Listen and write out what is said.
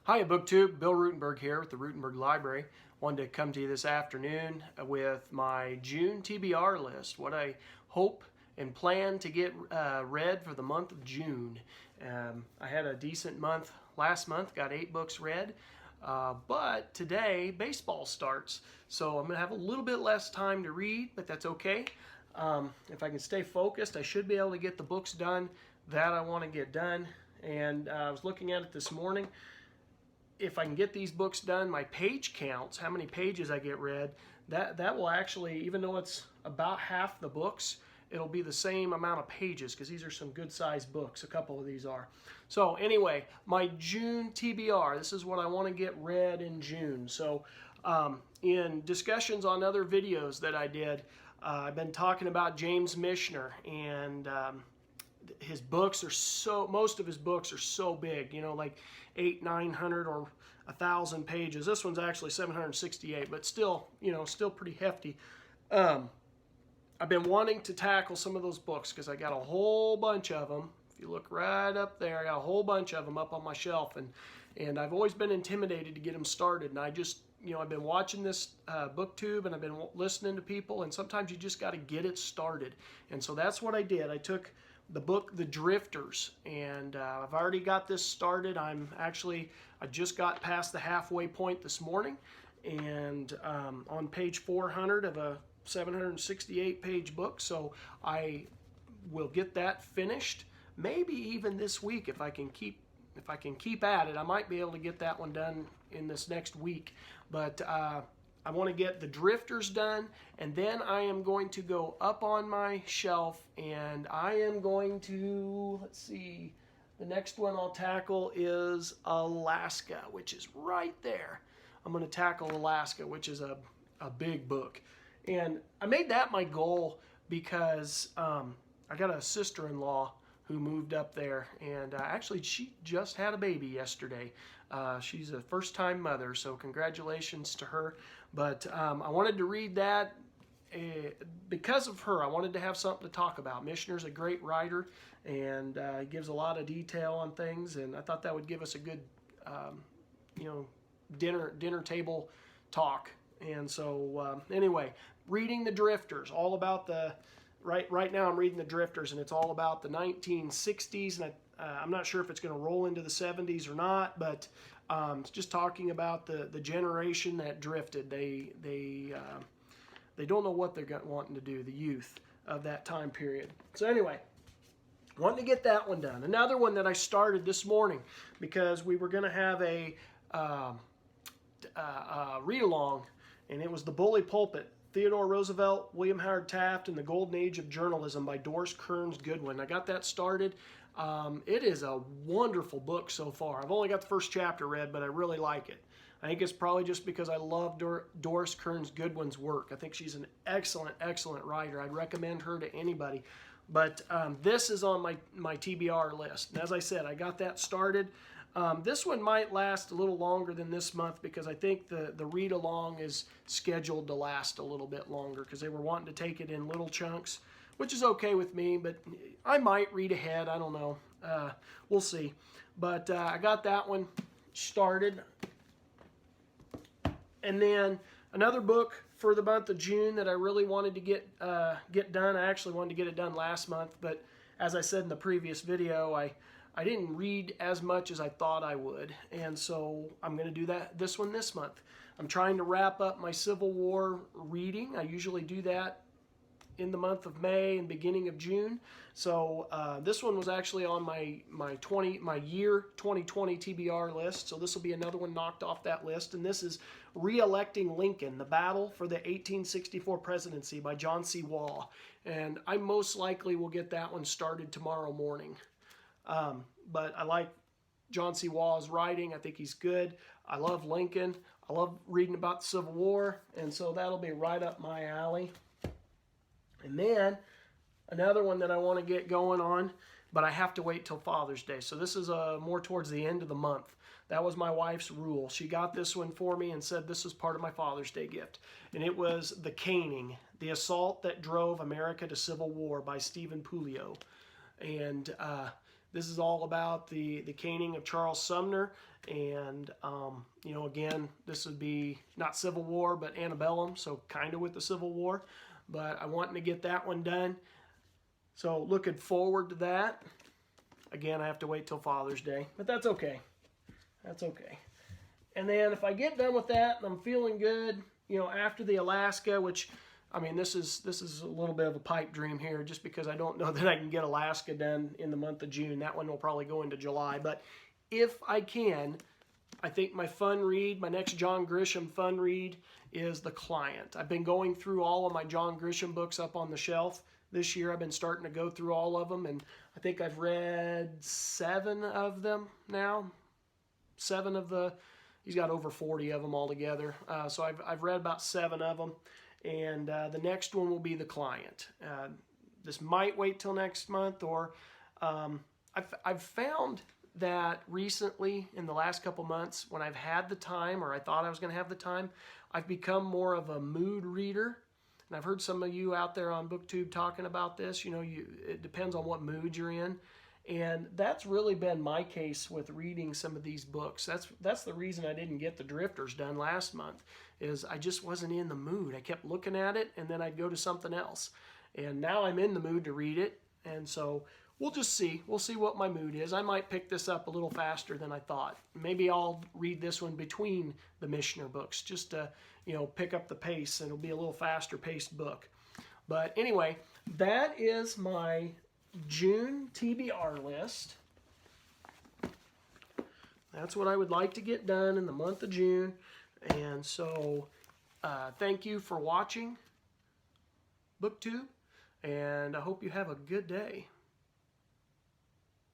Hi, BookTube. Bill Ruttenberg here with the Ruttenberg Library. Wanted to come to you this afternoon with my June TBR list, what I hope and plan to get read for the month of June. I had a decent month last month, got 8 books read, but today baseball starts, so I'm going to have a little bit less time to read, but that's okay. If I can stay focused, I should be able to get the books done that I want to get done. And I was looking at it this morning. If I can get these books done, my page counts, how many pages I get read, that will actually, even though it's about half the books, it'll be the same amount of pages because these are some good sized books. A couple of these are. So anyway, my June TBR, this is what I want to get read in June. So in discussions on other videos that I did, I've been talking about James Michener, and his books are most of his books are so big, like 800, 900 or 1,000 pages. This one's actually 768, but still, still pretty hefty. I've been wanting to tackle some of those books because I got a whole bunch of them. If you look right up there, I got a whole bunch of them up on my shelf, and I've always been intimidated to get them started. And I just, I've been watching this BookTube, and I've been listening to people, and sometimes you just got to get it started. And so that's what I did. I took the book The Drifters, and I've already got this started. I just got past the halfway point this morning, and on page 400 of a 768 page book, so I will get that finished maybe even this week if I can keep at it. I might be able to get that one done in this next week, but I want to get The Drifters done, and then I am going to go up on my shelf, and I am going to, let's see, the next one I'll tackle is Alaska, which is right there. I'm going to tackle Alaska, which is a big book. And I made that my goal because I got a sister-in-law who moved up there, and actually she just had a baby yesterday. She's a first-time mother, so congratulations to her. But I wanted to read that because of her. I wanted to have something to talk about. Michener's a great writer, and he gives a lot of detail on things, and I thought that would give us a good, dinner table talk. And so anyway, reading The Drifters, all about the right now I'm reading The Drifters, and it's all about the 1960s, and I'm not sure if it's going to roll into the 70s or not, but it's just talking about the generation that drifted. They don't know what they're wanting to do, the youth of that time period. So anyway, wanting to get that one done. Another one that I started this morning because we were going to have a read-along, and it was The Bully Pulpit, Theodore Roosevelt, William Howard Taft, and the Golden Age of Journalism by Doris Kearns Goodwin. I got that started. It is a wonderful book so far. I've only got the first chapter read, but I really like it. I think it's probably just because I love Doris Kearns Goodwin's work. I think she's an excellent, excellent writer. I'd recommend her to anybody. But this is on my TBR list. And as I said, I got that started. This one might last a little longer than this month because I think the read-along is scheduled to last a little bit longer because they were wanting to take it in little chunks, which is okay with me, but I might read ahead. I don't know. We'll see. But I got that one started. And then another book for the month of June that I really wanted to get done. I actually wanted to get it done last month, but as I said in the previous video, I didn't read as much as I thought I would, and so I'm going to do this one this month. I'm trying to wrap up my Civil War reading. I usually do that in the month of May and beginning of June. So this one was actually on my year 2020 TBR list. So this will be another one knocked off that list. And this is Reelecting Lincoln, The Battle for the 1864 Presidency by John C. Waugh. And I most likely will get that one started tomorrow morning. But I like John C. Waugh's writing. I think he's good. I love Lincoln. I love reading about the Civil War. And so that'll be right up my alley. And then another one that I want to get going on, but I have to wait till Father's Day. So this is more towards the end of the month. That was my wife's rule. She got this one for me and said this was part of my Father's Day gift. And it was The Caning, The Assault That Drove America to Civil War by Stephen Puleo. And This is all about the caning of Charles Sumner, and you know, again, this would be not Civil War, but antebellum, so kind of with the Civil War. But I wanted to get that one done, so looking forward to that. Again, I have to wait till Father's Day, but that's okay. That's okay. And then if I get done with that and I'm feeling good, you know, after the Alaska, which, I mean, this is a little bit of a pipe dream here, just because I don't know that I can get Alaska done in the month of June. That one will probably go into July. But if I can, I think my fun read, my next John Grisham fun read is The Client. I've been going through all of my John Grisham books up on the shelf. This year I've been starting to go through all of them, and I think I've read 7 of them now. 7 of the, he's got over 40 of them altogether. So I've read about 7 of them. And the next one will be The Client. This might wait till next month, or I've found that recently in the last couple months, when I've had the time, or I thought I was going to have the time, I've become more of a mood reader. And I've heard some of you out there on BookTube talking about this. You know, it depends on what mood you're in. And that's really been my case with reading some of these books. That's the reason I didn't get The Drifters done last month, is I just wasn't in the mood. I kept looking at it, and then I'd go to something else. And now I'm in the mood to read it, and so we'll just see. We'll see what my mood is. I might pick this up a little faster than I thought. Maybe I'll read this one between the Mishner books, just to, you know, pick up the pace, and it'll be a little faster paced book. But anyway, that is my June TBR list. That's what I would like to get done in the month of June. And so thank you for watching BookTube, and I hope you have a good day.